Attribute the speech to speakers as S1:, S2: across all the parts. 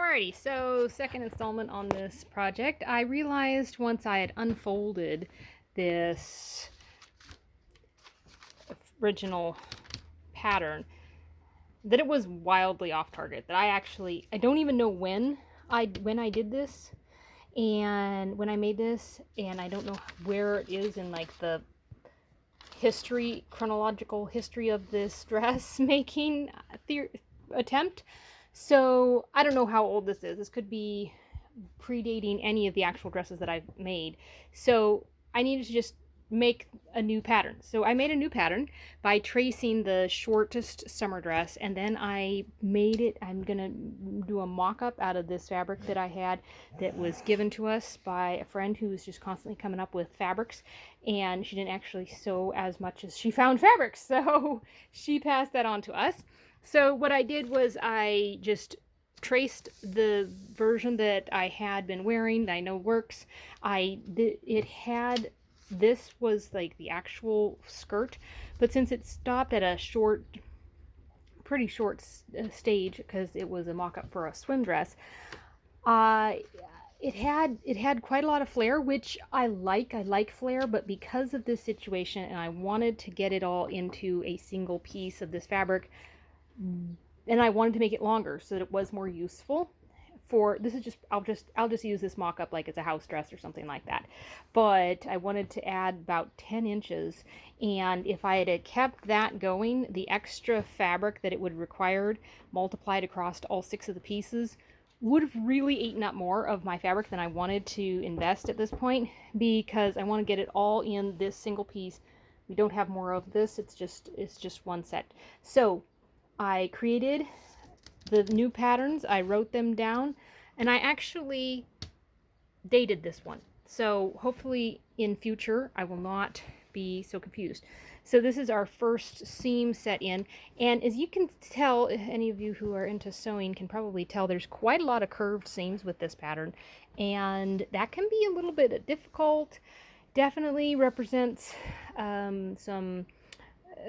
S1: Alrighty, so second installment on this project. I realized once I had unfolded this original pattern that it was wildly off target. That I don't even know when I did this and when I made this, and I don't know where it is in like the chronological history of this dressmaking attempt. So I don't know how old this is. This could be predating any of the actual dresses that I've made. So I needed to just make a new pattern. So I made a new pattern by tracing the shortest summer dress, and then I made it. I'm gonna do a mock-up out of this fabric that I had that was given to us by a friend who was just constantly coming up with fabrics, and she didn't actually sew as much as she found fabrics, so she passed that on to us. So what I did was I just traced the version that I had been wearing that I know works. This was like the actual skirt, but since it stopped at a pretty short stage because it was a mock-up for a swim dress, it had quite a lot of flare, which I like flare, but because of this situation and I wanted to get it all into a single piece of this fabric, and I wanted to make it longer so that it was more useful for this. Is just I'll just use this mock-up like it's a house dress or something like that, but I wanted to add about 10 inches, and if I had kept that going, the extra fabric that it would required multiplied across all 6 of the pieces would have really eaten up more of my fabric than I wanted to invest at this point, because I want to get it all in this single piece. We don't have more of this. It's just one set. So I created the new patterns, I wrote them down, and I actually dated this one. So hopefully in future I will not be so confused. So this is our first seam set in, and as you can tell, any of you who are into sewing can probably tell there's quite a lot of curved seams with this pattern, and that can be a little bit difficult. Definitely represents some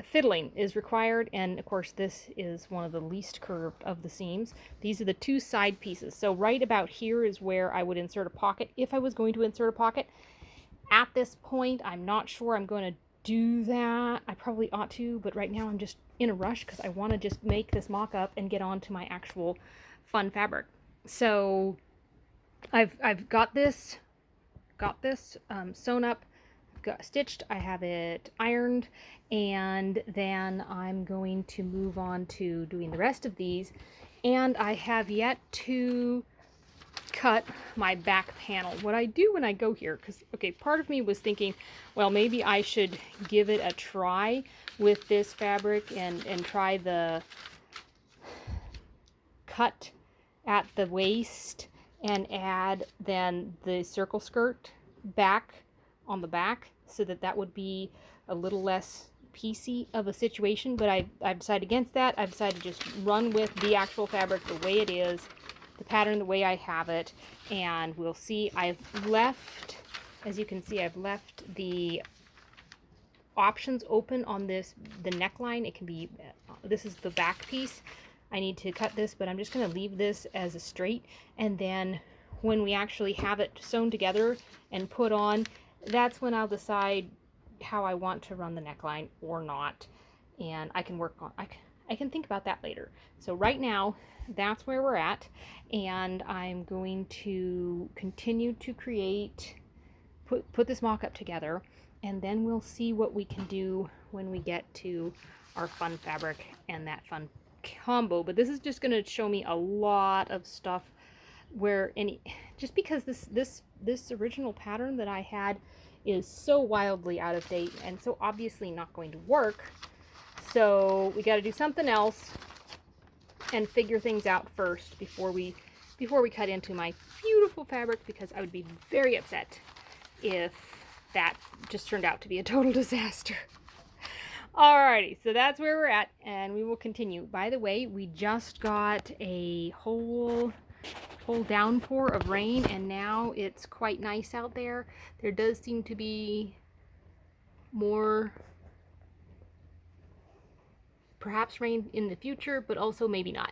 S1: fiddling is required, and of course this is one of the least curved of the seams. These are the 2 side pieces, so right about here is where I would insert a pocket if I was going to insert a pocket. At this point I'm not sure I'm going to do that. I probably ought to, but right now I'm just in a rush because I want to just make this mock-up and get on to my actual fun fabric. So I've got this sewn up, stitched, I have it ironed, and then I'm going to move on to doing the rest of these. And I have yet to cut my back panel. What I do when I go here, because okay, part of me was thinking, well, maybe I should give it a try with this fabric and try the cut at the waist and add then the circle skirt back on the back, so that would be a little less piecey of a situation. But I've decided against that. I've decided to just run with the actual fabric the way it is, the pattern the way I have it, and we'll see. I've left, as you can see, I've left the options open on the neckline. It can be, this is the back piece. I need to cut this, but I'm just going to leave this as a straight, and then when we actually have it sewn together and put on, that's when I'll decide how I want to run the neckline or not, and I can work on, I can think about that later. So right now that's where we're at, and I'm going to continue to put this mock-up together, and then we'll see what we can do when we get to our fun fabric and that fun combo. But this is just going to show me a lot of stuff where just because this original pattern that I had is so wildly out of date and so obviously not going to work, so we got to do something else and figure things out first before we cut into my beautiful fabric, because I would be very upset if that just turned out to be a total disaster. Alrighty, so that's where we're at, and we will continue. By the way, we just got a whole downpour of rain, and now it's quite nice out there. There does seem to be more, perhaps, rain in the future, but also maybe not.